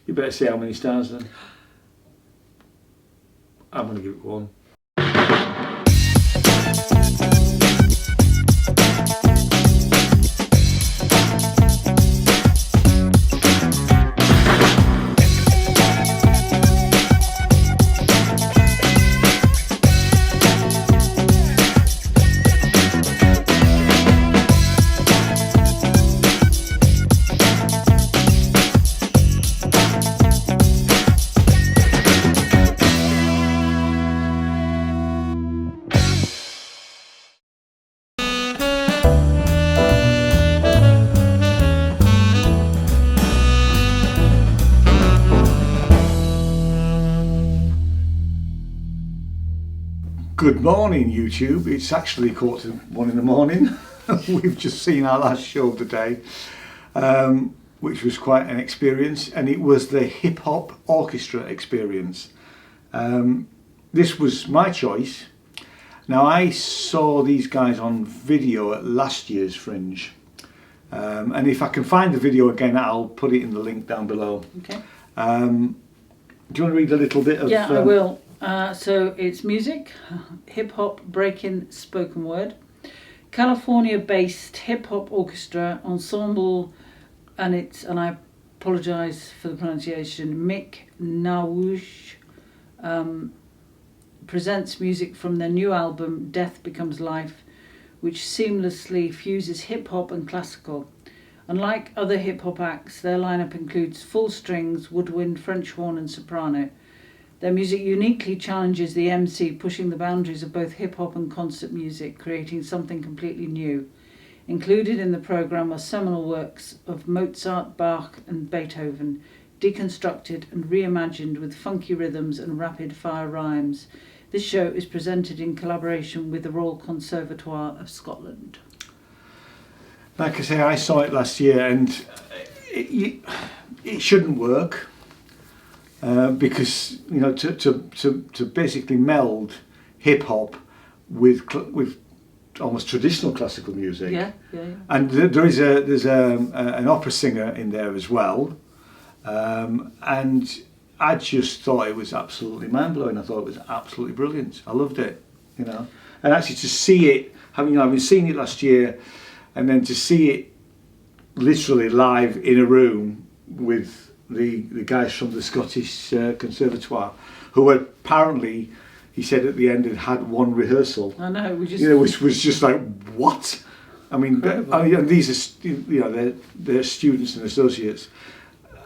You better say how many stars then. I'm going to give it 1. Good morning, YouTube. It's actually 1:15 in the morning. We've just seen our last show of the day, which was quite an experience, and it was the Hip Hop Orchestra experience. This was my choice. Now, I saw these guys on video at last year's Fringe, and if I can find the video again, I'll put it in the link down below. Okay. Do you want to read a little bit of... Yeah, I will. So it's music, hip-hop, breaking, spoken word, California-based hip-hop orchestra ensemble, and I apologise for the pronunciation, Mick Nawush, presents music from their new album Death Becomes Life, which seamlessly fuses hip-hop and classical. Unlike other hip-hop acts, their lineup includes full strings, woodwind, French horn and soprano. Their music uniquely challenges the MC, pushing the boundaries of both hip-hop and concert music, creating something completely new. Included in the programme are seminal works of Mozart, Bach and Beethoven, deconstructed and reimagined with funky rhythms and rapid-fire rhymes. This show is presented in collaboration with the Royal Conservatoire of Scotland. Like I say, I saw it last year, and it shouldn't work. Because to basically meld hip hop with almost traditional classical music, and there's an opera singer in there as well, and I just thought it was absolutely mind blowing. I thought it was absolutely brilliant. I loved it, and actually to see it, I've been seeing it last year, and then to see it literally live in a room with the guys from the Scottish Conservatoire, who apparently, he said at the end, had one rehearsal. I know, which was just like, what? I mean, and these are they're students and associates.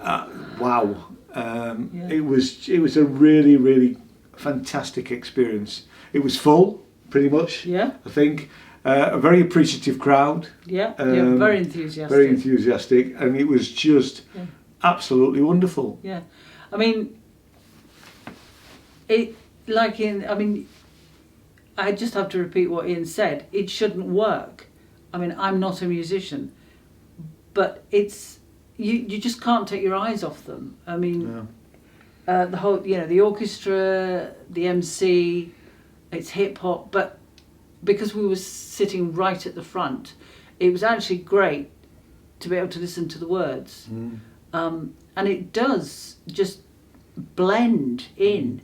Wow, it was a really, really fantastic experience. It was full, pretty much. Yeah, I think. A very appreciative crowd. Very enthusiastic. Very enthusiastic, and it was just absolutely wonderful. Yeah, I mean, I just have to repeat what Ian said. It shouldn't work. I mean, I'm not a musician, but it's you just can't take your eyes off them. I mean, the whole, the orchestra, the MC, it's hip hop, but because we were sitting right at the front, it was actually great to be able to listen to the words. And it does just blend in.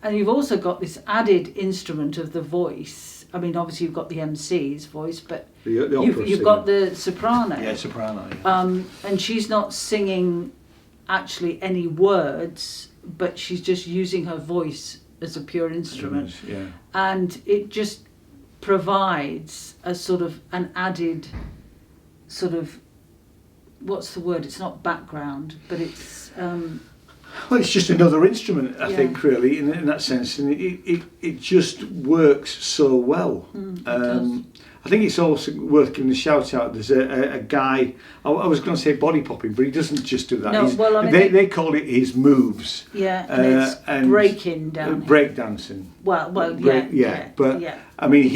And you've also got this added instrument of the voice. I mean, obviously you've got the MC's voice, but you've got the soprano. Yeah, soprano. Yeah. And she's not singing actually any words, but she's just using her voice as a pure instrument. Yeah. And it just provides a sort of an added sort of, what's the word? It's not background, but it's... Well, it's just another instrument, I think, really, in that sense, and it just works so well. I think it's also worth giving a shout out. There's a guy, I was going to say body popping, but he doesn't just do that. No, they call it his moves. Yeah, and it's breaking down. Break dancing. I mean,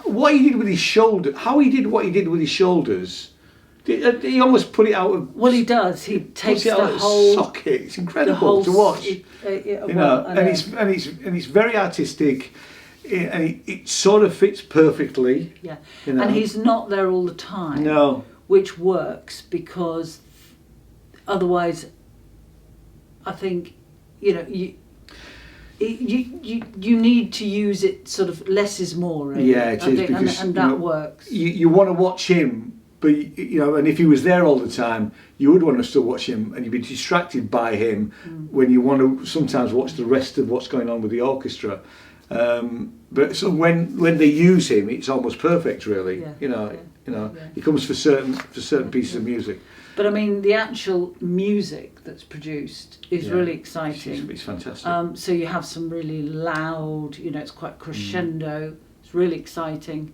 what he did with his shoulder, how he did what he did with his shoulders. He almost put it out of... Well, he does. He takes the whole socket. It's incredible to watch. And it's very artistic, and it sort of fits perfectly. Yeah, and he's not there all the time. No, which works because otherwise, I think, you know, you need to use it sort of less is more. Really. Yeah, it is, because and that works. You want to watch him, but you know, and if he was there all the time, you would want to still watch him, and you'd be distracted by him when you want to sometimes watch the rest of what's going on with the orchestra. But so when they use him, it's almost perfect, really. Yeah, you know, he comes for certain pieces of music. But I mean, the actual music that's produced is really exciting. It's fantastic. So you have some really loud, you know, it's quite crescendo. It's really exciting.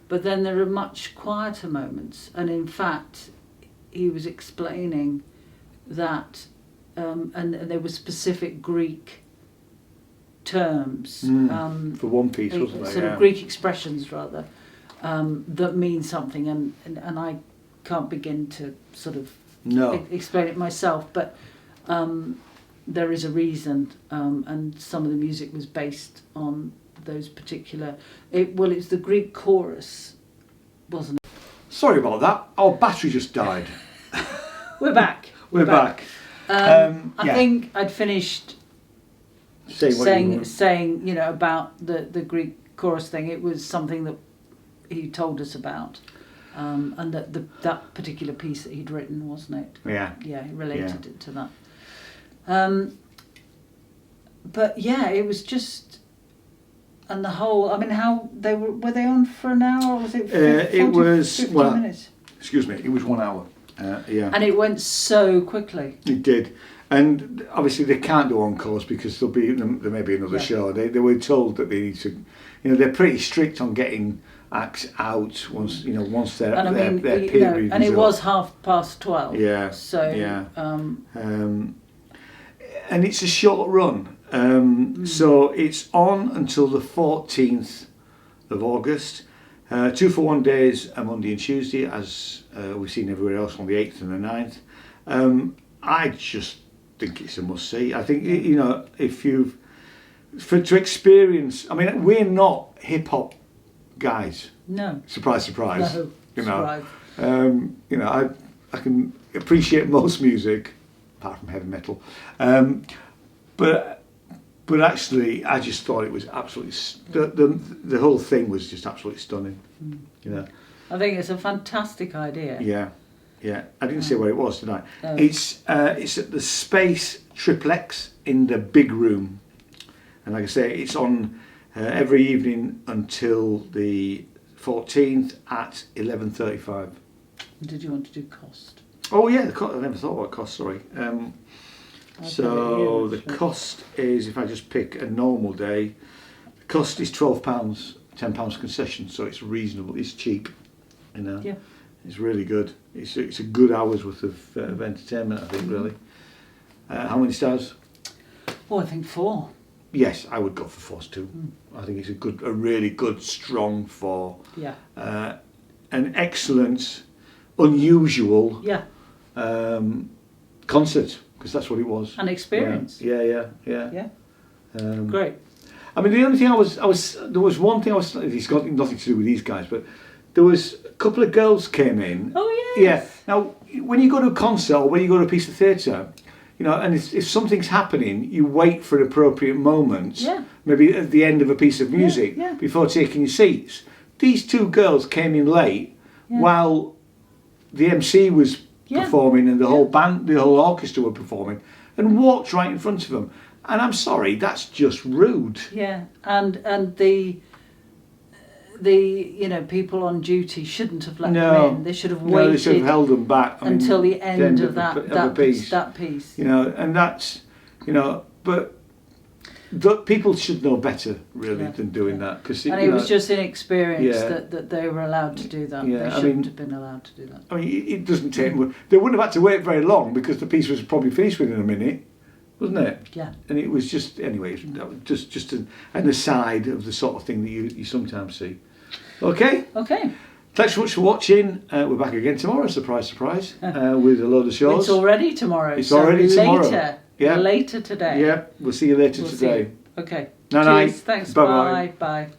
But then there are much quieter moments. And in fact, he was explaining that, and there were specific Greek terms. For one piece, wasn't there? Sort of Greek expressions, rather, that mean something. And I can't begin to sort of explain it myself, but there is a reason, and some of the music was based on those particular. It's the Greek chorus, wasn't it? Sorry about that. Our battery just died. We're back. We're back. I think I'd finished saying, you know, about the Greek chorus thing. It was something that he told us about. And that particular piece that he'd written, wasn't it? Yeah. Yeah, he related it to that. But yeah, it was just, and the whole. I mean, how they were they on for an hour, or was it? 50 minutes? Excuse me, it was 1 hour. Yeah. And it went so quickly. It did, and obviously they can't do encores because there may be another show. They were told that they need to, you know, they're pretty strict on getting acts out once their peer reviews. And it was 12:30. Yeah. So yeah. And it's a short run. So it's on until the 14th of August. 2 for 1 days, a Monday and Tuesday, as we've seen everywhere else on the 8th and the 9th. I just think it's a must-see. I think, you know, to experience, I mean, we're not hip-hop guys. No. Surprise, surprise. No. You know. Surprise. You know, I can appreciate most music, apart from heavy metal. But actually, I just thought it was absolutely the whole thing was just absolutely stunning. You know. I think it's a fantastic idea. Yeah. I didn't say where it was tonight. No. It's at the Space Triplex in the big room, and like I say, it's on every evening until the 14th at 11:35. Did you want to do cost? Oh yeah, I never thought about cost. Sorry. So the cost is, if I just pick a normal day, the cost is £12, £10 concession, so it's reasonable. It's cheap, you know. Yeah. It's really good. It's a good hour's worth of entertainment, I think. Really. How many stars? Oh, I think 4. Yes, I would go for 4 too. I think it's a really good, strong 4. Yeah. An excellent, unusual. Yeah. Concert, because that's what it was. An experience. Yeah. Great. I mean, the only thing there was one thing it's got nothing to do with these guys, but there was a couple of girls came in. Oh, yes. Yeah. Now, when you go to a concert or when you go to a piece of theatre, you know, and if something's happening, you wait for an appropriate moment, maybe at the end of a piece of music, before taking your seats. These 2 girls came in late while the MC was performing and the whole band, the whole orchestra were performing, and walked right in front of them. And I'm sorry, that's just rude. Yeah, and the you know, people on duty shouldn't have let them in. They should have waited. No, they should have held them back until the end of that piece. You know, and that's, you know, but people should know better, really, than doing that. And it was just inexperience that they were allowed to do that. They shouldn't have been allowed to do that. I mean, it doesn't take. They wouldn't have had to wait very long because the piece was probably finished within a minute, wasn't it? Yeah. And it was just, anyway, just an aside of the sort of thing that you sometimes see. Okay. Thanks so much for watching. We're back again tomorrow, surprise, surprise, with a load of shows. It's already tomorrow. It's already tomorrow. Later today. Yeah, we'll see you later today. Okay. Night. Thanks. Bye-bye. Bye.